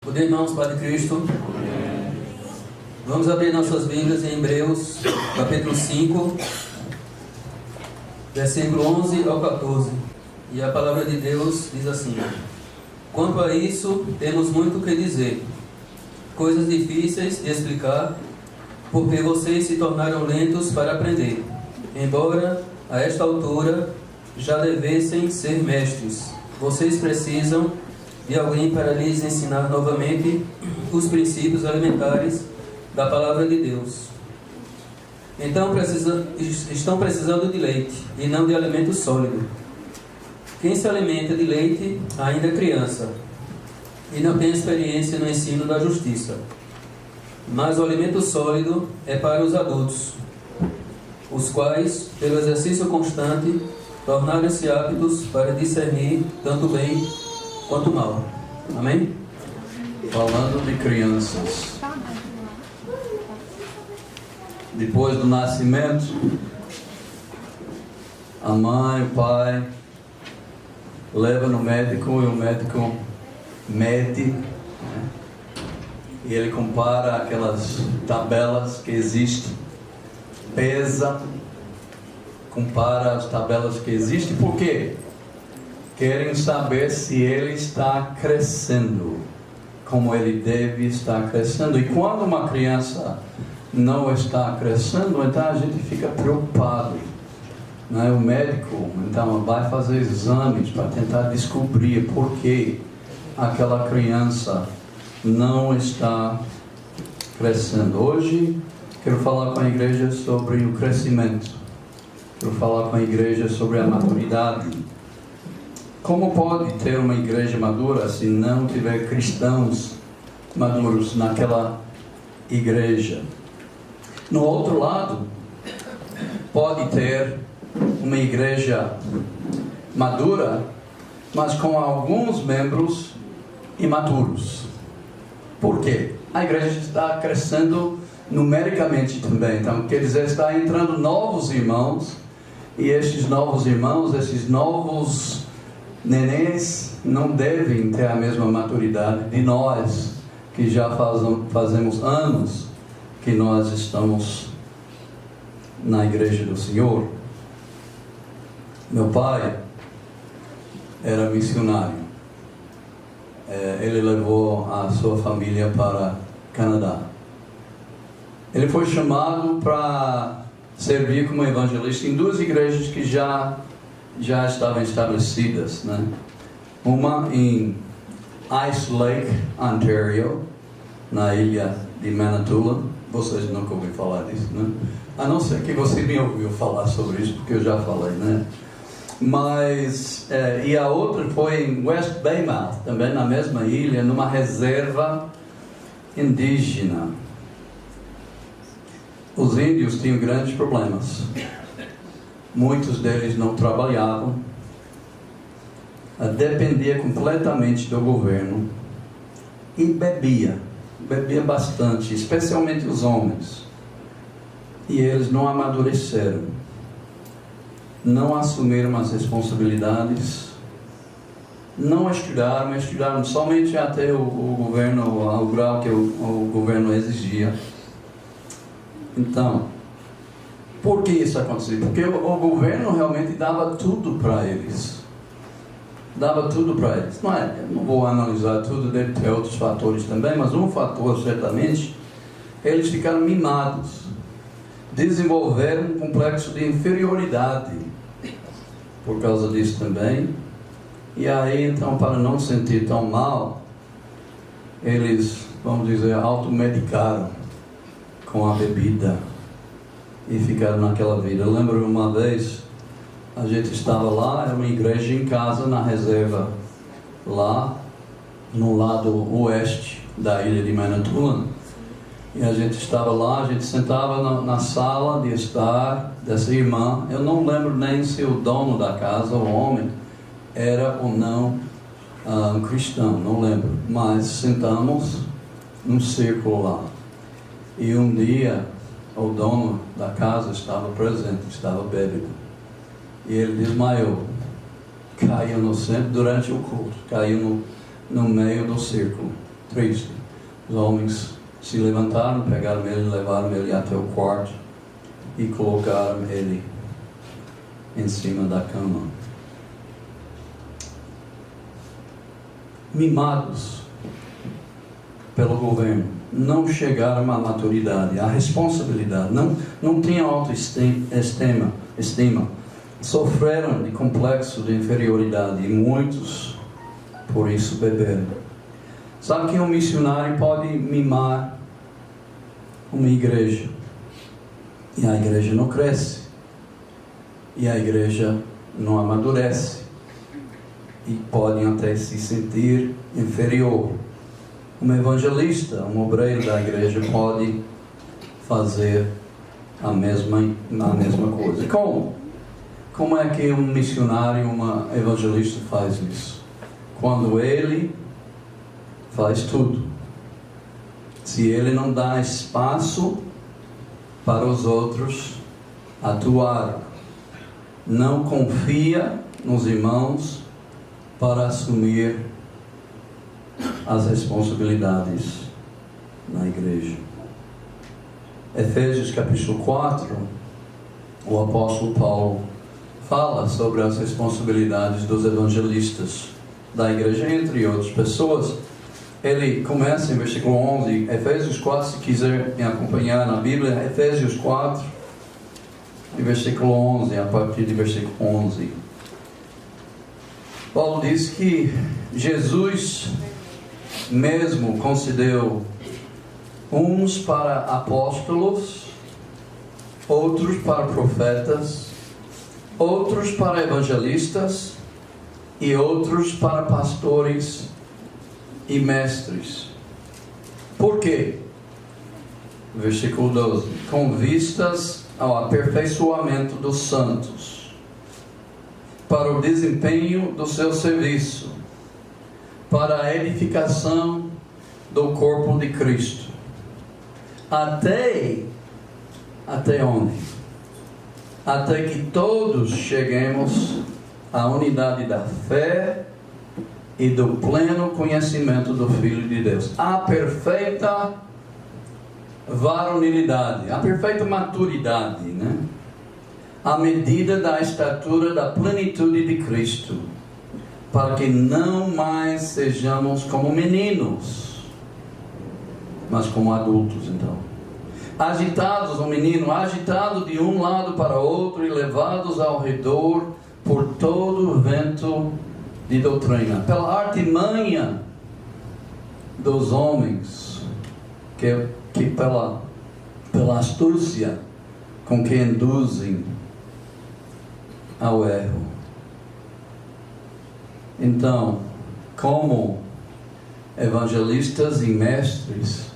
Bom dia, irmãos, Pai de Cristo. Vamos abrir nossas Bíblias em Hebreus, capítulo 5, versículo 11 ao 14. E a palavra de Deus diz assim: quanto a isso, temos muito o que dizer, coisas difíceis de explicar, porque vocês se tornaram lentos para aprender, embora a esta altura já devessem ser mestres. Vocês precisam de alguém para lhes ensinar novamente os princípios elementares da palavra de Deus. Então estão precisando de leite e não de alimento sólido. Quem se alimenta de leite ainda é criança e não tem experiência no ensino da justiça. Mas o alimento sólido é para os adultos, os quais, pelo exercício constante, tornaram-se aptos para discernir tanto bem quanto mal. Amém? Falando de crianças, depois do nascimento, a mãe, o pai leva no médico e o médico mede, né? E ele compara aquelas tabelas que existem, pesa, compara as tabelas que existem. Por quê? Querem saber se ele está crescendo como ele deve estar crescendo. E quando uma criança não está crescendo, então a gente fica preocupado, né? O médico então vai fazer exames para tentar descobrir por que aquela criança não está crescendo. Hoje quero falar com a igreja sobre o crescimento. Quero falar com a igreja sobre a maturidade. Como pode ter uma igreja madura se não tiver cristãos maduros naquela igreja? No outro lado, pode ter uma igreja madura, mas com alguns membros imaturos. Por quê? A igreja está crescendo numericamente também. Então, quer dizer, está entrando novos irmãos, e esses novos irmãos, esses novos nenéns não devem ter a mesma maturidade de nós, que já fazemos anos que nós estamos na igreja do Senhor. Meu pai era missionário. Ele levou a sua família para Canadá. Ele foi chamado para servir como evangelista em duas igrejas que já estavam estabelecidas, né? Uma em Ice Lake, Ontario, na ilha de Manitoulin. Vocês nunca ouviram falar disso, né? A não ser que você me ouviu falar sobre isso, porque eu já falei, né? Mas, e a outra foi em West Weymouth, também na mesma ilha, numa reserva indígena. Os índios tinham grandes problemas. Muitos deles não trabalhavam, dependia completamente do governo e bebia bastante, especialmente os homens. E eles não amadureceram, não assumiram as responsabilidades, não estudaram somente até o governo, ao grau que o governo exigia. Então, por que isso aconteceu? Porque o governo realmente dava tudo para eles. Não vou analisar tudo, deve ter outros fatores também, mas um fator, certamente, eles ficaram mimados. Desenvolveram um complexo de inferioridade por causa disso também. E aí, então, para não sentir tão mal, eles, vamos dizer, automedicaram com a bebida e ficaram naquela vida. Eu lembro uma vez, a gente estava lá, era uma igreja em casa, na reserva, lá no lado oeste da ilha de Manitoulin. E a gente estava lá, a gente sentava na sala de estar dessa irmã. Eu não lembro nem se o dono da casa, o homem, era ou não um cristão, não lembro. Mas sentamos num círculo lá. E um dia, o dono da casa estava presente, estava bêbado. E ele desmaiou. Caiu no centro durante o culto, caiu no meio do círculo. triste. Os homens se levantaram, pegaram ele, levaram ele até o quarto e colocaram ele em cima da cama. Mimados pelo governo, não chegaram à maturidade, à responsabilidade, não tinham autoestima, sofreram de complexo de inferioridade e muitos por isso beberam. Sabe que um missionário pode mimar uma igreja e a igreja não cresce e a igreja não amadurece e podem até se sentir inferior. Um evangelista, um obreiro da igreja pode fazer a mesma coisa. Como é que um missionário, um evangelista faz isso? Quando ele faz tudo. Se ele não dá espaço para os outros atuar, não confia nos irmãos para assumir as responsabilidades na igreja. Efésios capítulo 4, o apóstolo Paulo fala sobre as responsabilidades dos evangelistas da igreja, entre outras pessoas. Ele começa em versículo 11, Efésios 4, se quiser me acompanhar na Bíblia, Efésios 4, versículo 11, a partir de versículo 11. Paulo diz que Jesus mesmo concedeu uns para apóstolos, outros para profetas, outros para evangelistas e outros para pastores e mestres. Por quê? Versículo 12. Com vistas ao aperfeiçoamento dos santos, para o desempenho do seu serviço, para a edificação do corpo de Cristo. Até onde? Até que todos cheguemos à unidade da fé e do pleno conhecimento do Filho de Deus. A perfeita varonilidade, a perfeita maturidade, né? A medida da estatura da plenitude de Cristo, para que não mais sejamos como meninos, mas como adultos. Então, agitados, o menino agitado de um lado para outro e levados ao redor por todo o vento de doutrina, pela artimanha dos homens, que pela astúcia com que induzem ao erro. Então, como evangelistas e mestres,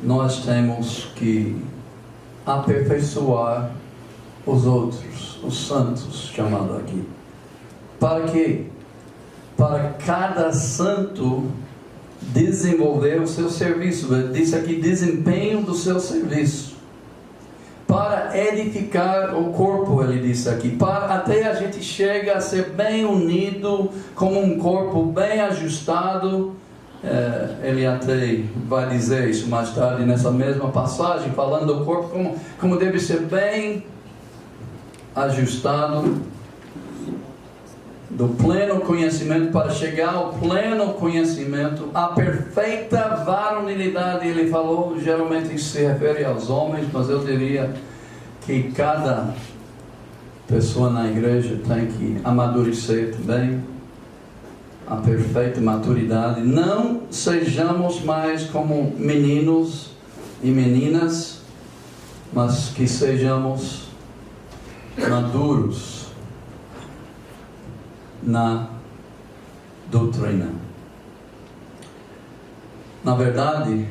nós temos que aperfeiçoar os outros, os santos, chamado aqui. Para quê? Para cada santo desenvolver o seu serviço. Diz aqui, desempenho do seu serviço. Para edificar o corpo, ele disse aqui. Até a gente chega a ser bem unido, como um corpo bem ajustado. Ele até vai dizer isso mais tarde nessa mesma passagem, falando do corpo como deve ser bem ajustado, do pleno conhecimento, para chegar ao pleno conhecimento, a perfeita varonilidade. Ele falou, geralmente isso se refere aos homens, mas eu diria que cada pessoa na igreja tem que amadurecer também a perfeita maturidade. Não sejamos mais como meninos e meninas, mas que sejamos maduros na doutrina. Na verdade,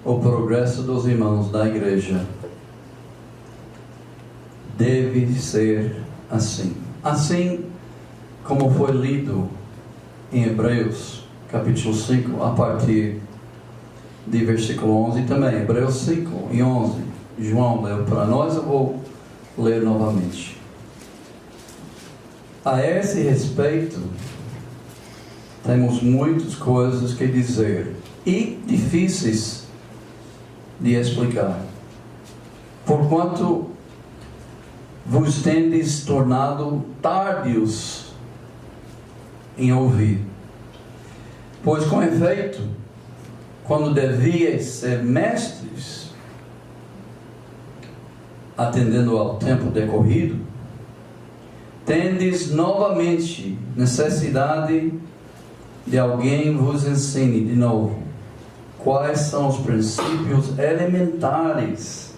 o progresso dos irmãos da igreja deve ser assim. Assim como foi lido em Hebreus capítulo 5, a partir de versículo 11 também. Hebreus 5 e 11. João leu para nós, eu vou ler novamente. A esse respeito, temos muitas coisas que dizer e difíceis de explicar. Porquanto vos tendes tornado tardios em ouvir. Pois com efeito, quando devíeis ser mestres, atendendo ao tempo decorrido, tendes novamente necessidade de alguém vos ensine de novo quais são os princípios elementares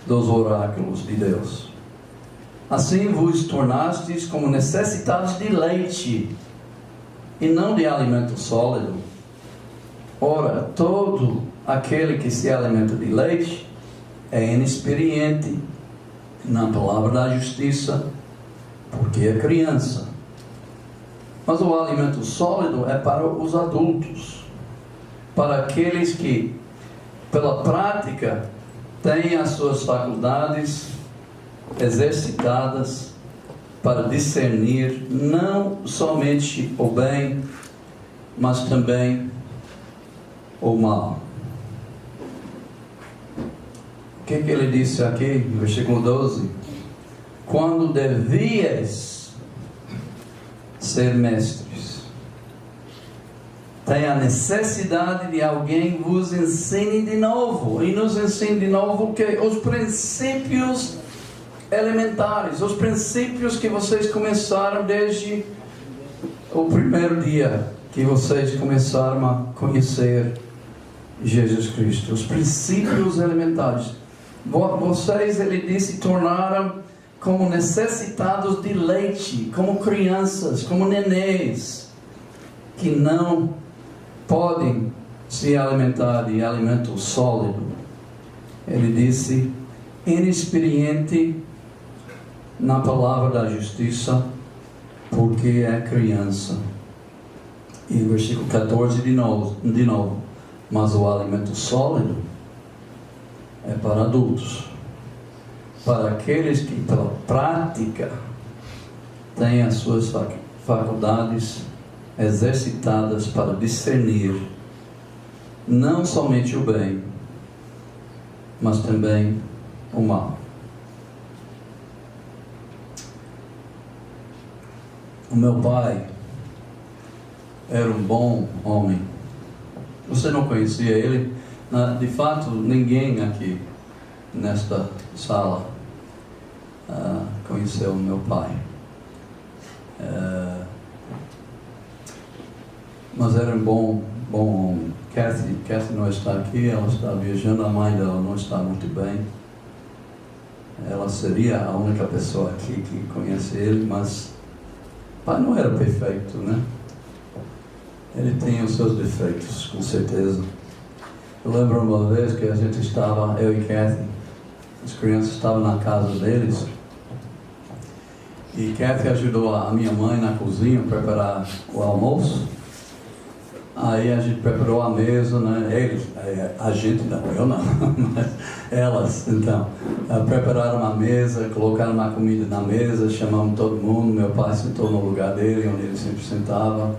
dos oráculos de Deus. Assim vos tornastes como necessitados de leite e não de alimento sólido. Ora, todo aquele que se alimenta de leite é inexperiente na palavra da justiça, porque é criança. Mas o alimento sólido é para os adultos, para aqueles que, pela prática, têm as suas faculdades exercitadas para discernir não somente o bem, mas também o mal. O que ele disse aqui, no versículo 12? Quando devias ser mestres, tem a necessidade de alguém vos ensine de novo. E nos ensine de novo o que? Os princípios elementares, os princípios que vocês começaram desde o primeiro dia que vocês começaram a conhecer Jesus Cristo. Os princípios elementares. Vocês, ele disse, tornaram como necessitados de leite, como crianças, como nenês, que não podem se alimentar de alimento sólido. Ele disse, inexperiente na palavra da justiça, porque é criança. E no versículo 14 de novo, mas o alimento sólido é para adultos, para aqueles que pela prática têm as suas faculdades exercitadas para discernir não somente o bem, mas também o mal. O meu pai era um bom homem. Você não conhecia ele? De fato, ninguém aqui nesta sala conheceu o meu pai. Mas era um bom homem. Kathy não está aqui, ela está viajando, a mãe dela não está muito bem. Ela seria a única pessoa aqui que conhece ele, mas o pai não era perfeito, né? Ele tinha os seus defeitos, com certeza. Eu lembro uma vez que a gente estava, eu e Kathy, as crianças estavam na casa deles, e Kathy ajudou a minha mãe na cozinha a preparar o almoço. Aí a gente preparou a mesa, né? A gente não, eu não, mas elas, então, prepararam a mesa, colocaram uma comida na mesa, chamamos todo mundo, meu pai sentou no lugar dele, onde ele sempre sentava.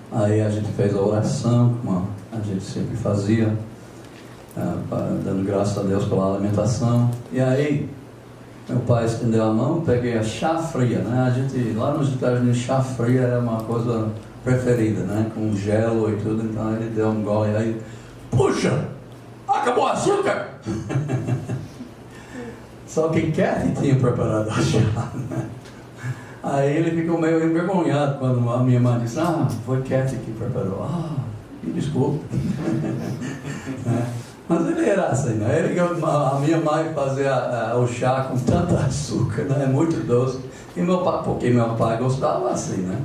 Aí a gente fez a oração, como a gente sempre fazia, dando graças a Deus pela alimentação. E aí, meu pai estendeu a mão, peguei a chá fria, né? A gente, lá nos Estados Unidos, chá fria era uma coisa preferida, né? Com gelo e tudo, então ele deu um gole aí, puxa, acabou o açúcar! Só que Kathy tinha preparado a chá, né? Aí ele ficou meio envergonhado quando a minha mãe disse, foi Kathy que preparou. Me desculpe. Mas ele era assim, né? A minha mãe fazia o chá com tanto açúcar, né? Muito doce. E porque meu pai gostava assim, né?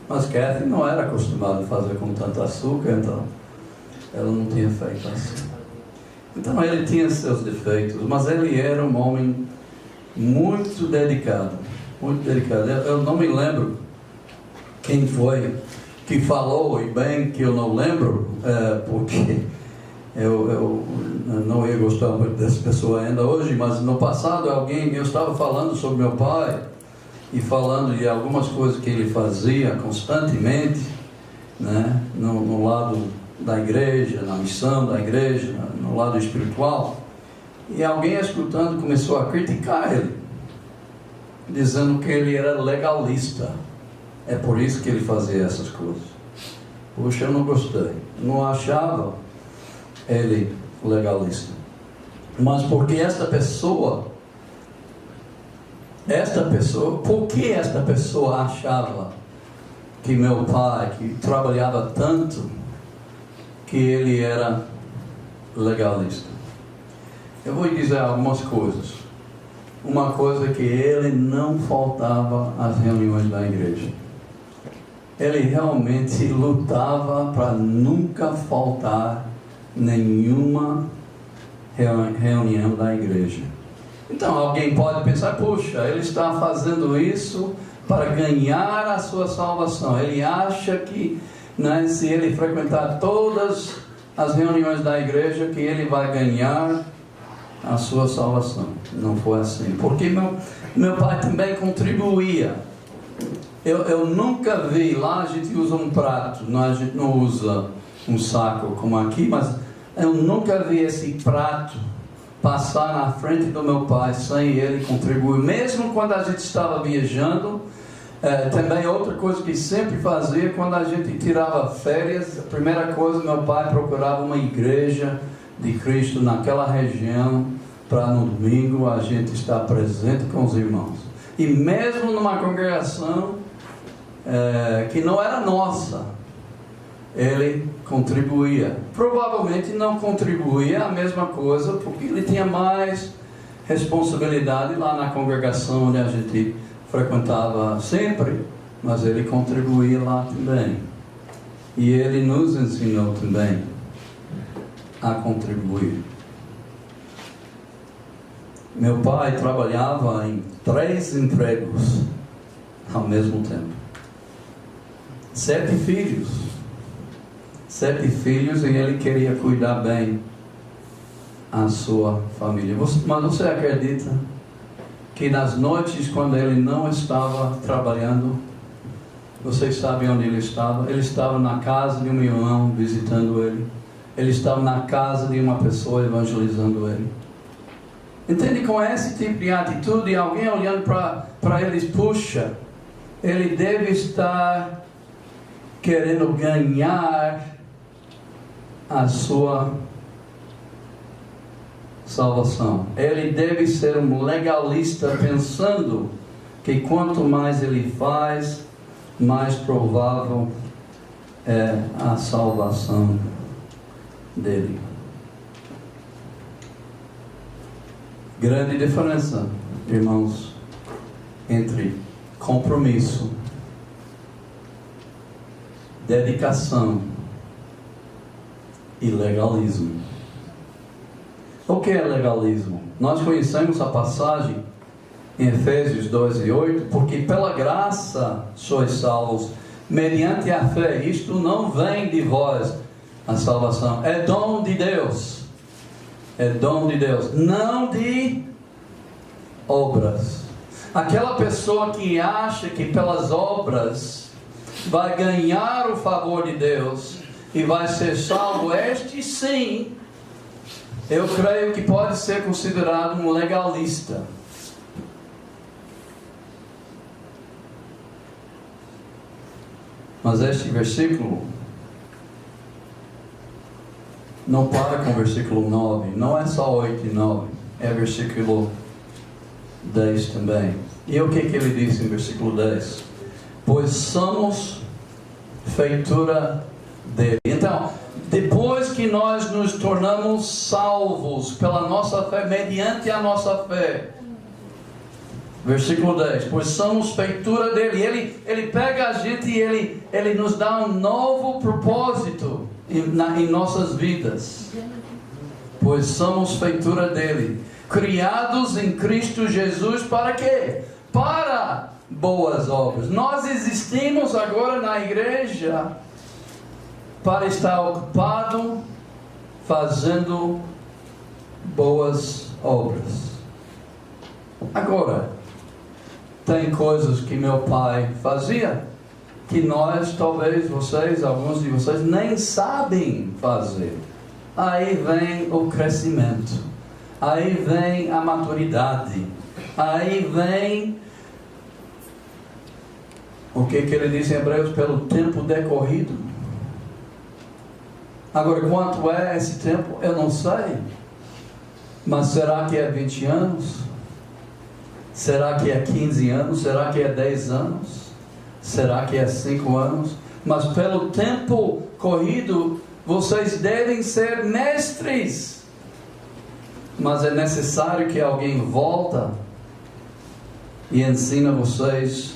Mas Kathy não era acostumada a fazer com tanto açúcar, então ela não tinha feito assim. Então ele tinha seus defeitos, mas ele era um homem muito dedicado. Muito delicado. Eu não me lembro quem foi que falou, e bem que eu não lembro, porque eu não ia gostar muito dessa pessoa ainda hoje, mas no passado eu estava falando sobre meu pai e falando de algumas coisas que ele fazia constantemente, né? No lado da igreja, na missão da igreja, no lado espiritual. E alguém escutando começou a criticar ele, dizendo que ele era legalista. É por isso que ele fazia essas coisas. Poxa, eu não gostei. Não achava ele legalista. Mas porque esta pessoa, por que esta pessoa achava que meu pai, que trabalhava tanto, que ele era legalista? Eu vou dizer algumas coisas. Uma coisa é que ele não faltava às reuniões da igreja. Ele realmente lutava para nunca faltar nenhuma reunião da igreja. Então alguém pode pensar, puxa, ele está fazendo isso para ganhar a sua salvação. Ele acha que, né, se ele frequentar todas as reuniões da igreja, que ele vai ganhar a sua salvação. Não foi assim. Porque meu pai também contribuía. Eu nunca vi, lá a gente usa um prato, a gente não usa um saco como aqui, mas eu nunca vi esse prato passar na frente do meu pai sem ele contribuir. Mesmo quando a gente estava viajando, também outra coisa que sempre fazia, quando a gente tirava férias, a primeira coisa, meu pai procurava uma igreja de Cristo naquela região, para no domingo a gente estar presente com os irmãos. E mesmo numa congregação que não era nossa, ele contribuía. Provavelmente não contribuía a mesma coisa, porque ele tinha mais responsabilidade lá na congregação onde a gente frequentava sempre, mas ele contribuía lá também. E ele nos ensinou também a contribuir. Meu pai trabalhava em 3 empregos ao mesmo tempo. 7 filhos. 7 filhos, e ele queria cuidar bem a sua família. Mas você acredita que nas noites quando ele não estava trabalhando, vocês sabem onde ele estava? Ele estava na casa de um irmão visitando ele. Ele estava na casa de uma pessoa evangelizando ele. Entende? Com esse tipo de atitude, alguém olhando para eles, puxa, ele deve estar querendo ganhar a sua salvação. Ele deve ser um legalista, pensando que quanto mais ele faz, mais provável é a salvação dele. Grande diferença, irmãos, entre compromisso, dedicação e legalismo. O que é legalismo? Nós conhecemos a passagem em Efésios 2:8, porque pela graça sois salvos, mediante a fé. Isto não vem de vós, a salvação. É dom de Deus. É dom de Deus, não de obras. Aquela pessoa que acha que pelas obras vai ganhar o favor de Deus e vai ser salvo, este sim, eu creio que pode ser considerado um legalista. Mas este versículo não para com o versículo 9, não é só 8 e 9, é versículo 10 também. E o que ele disse em versículo 10? Pois somos feitura dele. Então, depois que nós nos tornamos salvos pela nossa fé, mediante a nossa fé, versículo 10, pois somos feitura dele. Ele pega a gente e ele nos dá um novo propósito em nossas vidas. Pois somos feitura dele, criados em Cristo Jesus para quê? Para boas obras. Nós existimos agora na igreja para estar ocupado fazendo boas obras. Agora, tem coisas que meu pai fazia que nós, talvez vocês, alguns de vocês, nem sabem fazer. Aí vem o crescimento, aí vem a maturidade, aí vem o que ele diz em Hebreus, pelo tempo decorrido. Agora, quanto é esse tempo, eu não sei. Mas será que é 20 anos? Será que é 15 anos? Será que é 10 anos? Será que é 5 anos? Mas pelo tempo corrido, vocês devem ser mestres. Mas é necessário que alguém volta e ensina vocês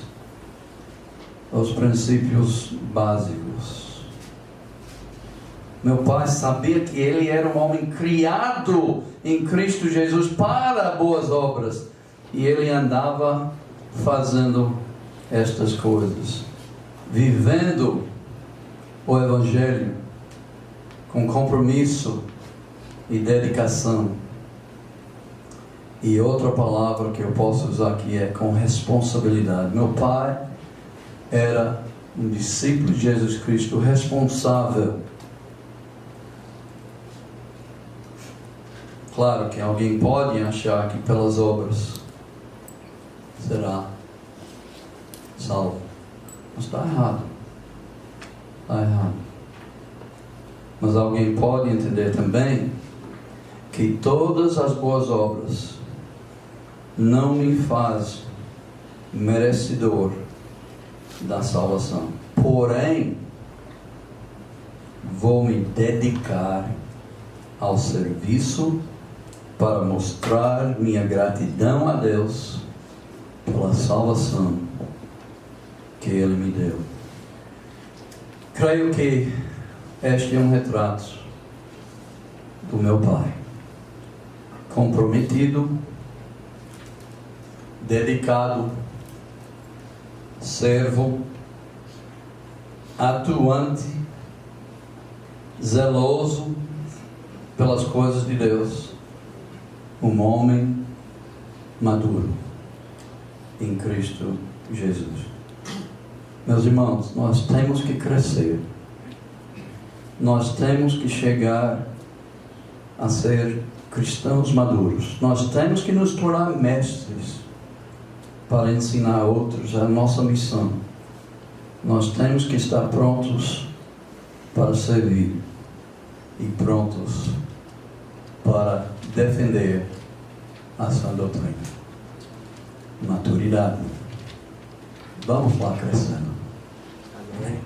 os princípios básicos. Meu pai sabia que ele era um homem criado em Cristo Jesus para boas obras. E ele andava fazendo estas coisas, vivendo o Evangelho com compromisso e dedicação. E outra palavra que eu posso usar aqui é com responsabilidade. Meu pai era um discípulo de Jesus Cristo responsável. Claro que alguém pode achar que pelas obras será salvo. Mas está errado. Está errado. Mas alguém pode entender também que todas as boas obras não me faz merecedor da salvação. Porém, vou me dedicar ao serviço para mostrar minha gratidão a Deus pela salvação que Ele me deu. Creio que este é um retrato do meu pai, comprometido, dedicado, servo, atuante, zeloso pelas coisas de Deus, um homem maduro em Cristo Jesus. Meus irmãos, nós temos que crescer, nós temos que chegar a ser cristãos maduros, nós temos que nos tornar mestres para ensinar outros a nossa missão. Nós temos que estar prontos para servir e prontos para defender a sã doutrina. Maturidade. Vamos lá crescendo. Amém.